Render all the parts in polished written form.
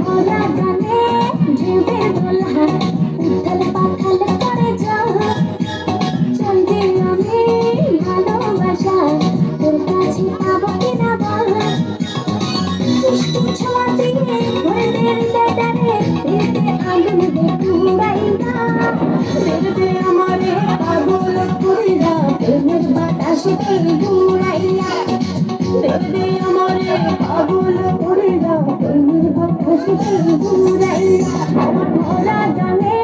ভরা গানে ঢেউয়ের দোলা উথাল পাথাল করে যাও চল যে আমি ভালোবাসা তোর কাছে পাবো কিনা বল দুষ্টু ছোঁয়া দিয়ে ভোরের লেটারে দিতে আগুন দে পুরাইয়া দে আমারে পাগল করিয়া প্রেমের বাতাসে ঘুরাইয়া দে আমারে পাগল করিয়া প্রেমের বাতাসে ঘুরাইয়া আমার ভরা গানে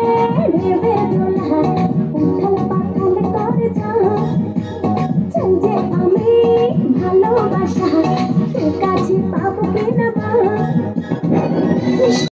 ঢেবে দোলা উথাল পাথাল করে যাও চাই যে আমি ভালোবাসা তোর